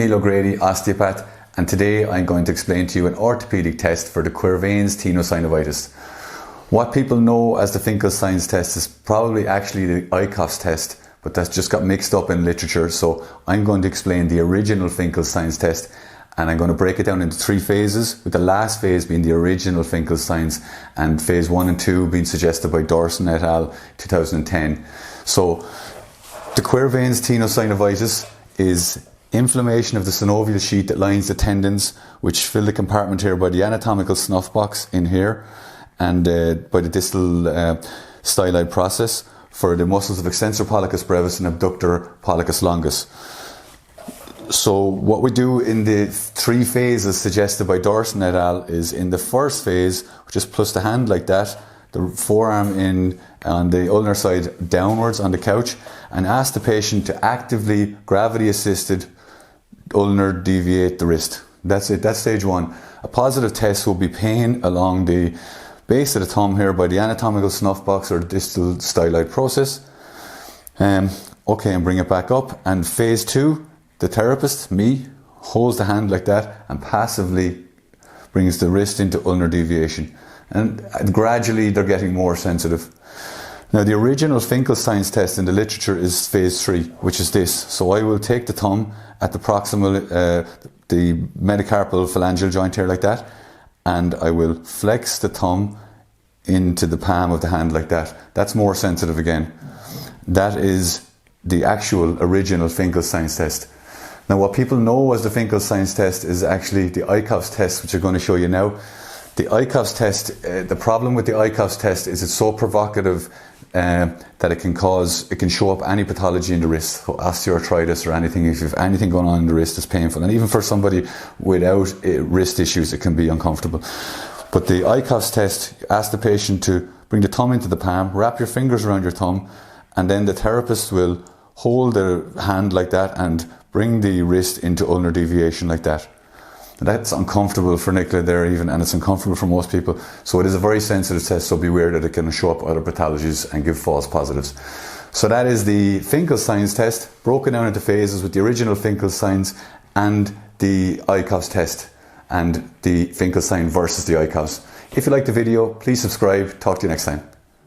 Neil O'Grady, osteopath, and today I'm going to explain to you an orthopedic test for the Quervain's tenosynovitis. What people know as the Finkelstein's test is probably actually the Eichoff's test, but that's just got mixed up in literature, so I'm going to explain the original Finkelstein's test, and I'm going to break it down into 3 phases, with the last phase being the original Finkelstein's and phase 1 and 2 being suggested by Dorson et al. 2010. So the Quervain's tenosynovitis is inflammation of the synovial sheath that lines the tendons, which fill the compartment here by the anatomical snuff box in here, and by the distal styloid process for the muscles of extensor pollicis brevis and abductor pollicis longus. So what we do in the 3 phases suggested by Dorson et al. Is in the first phase, which is plus the hand like that, the forearm in on the ulnar side downwards on the couch, and ask the patient to actively gravity assisted ulnar deviate the wrist. That's it, that's stage 1. A positive test will be pain along the base of the thumb here by the anatomical snuff box or distal styloid process. Okay, and bring it back up. And phase 2, the therapist, me, holds the hand like that and passively brings the wrist into ulnar deviation. And gradually they're getting more sensitive. Now the original Finkelstein's test in the literature is phase 3, which is this. So I will take the thumb at the proximal, the metacarpal phalangeal joint here like that, and I will flex the thumb into the palm of the hand like that. That's more sensitive again. That is the actual original Finkelstein's test. Now what people know as the Finkelstein's test is actually the Eichoff's test, which I'm going to show you now. The Eichoff's test, the problem with the Eichoff's test is it's so provocative that it can show up any pathology in the wrist, so osteoarthritis or anything. If you have anything going on in the wrist, it's painful, and even for somebody without wrist issues, it can be uncomfortable. But the Eichoff's test, ask the patient to bring the thumb into the palm, wrap your fingers around your thumb, and then the therapist will hold the hand like that and bring the wrist into ulnar deviation like that. That's uncomfortable for Nicola there even, and it's uncomfortable for most people. So it is a very sensitive test, so beware that it can show up other pathologies and give false positives. So that is the Finkelstein's test, broken down into phases with the original Finkelstein's and the Eichoff's test, and the Finkelstein versus the Eichoff's. If you liked the video, please subscribe. Talk to you next time.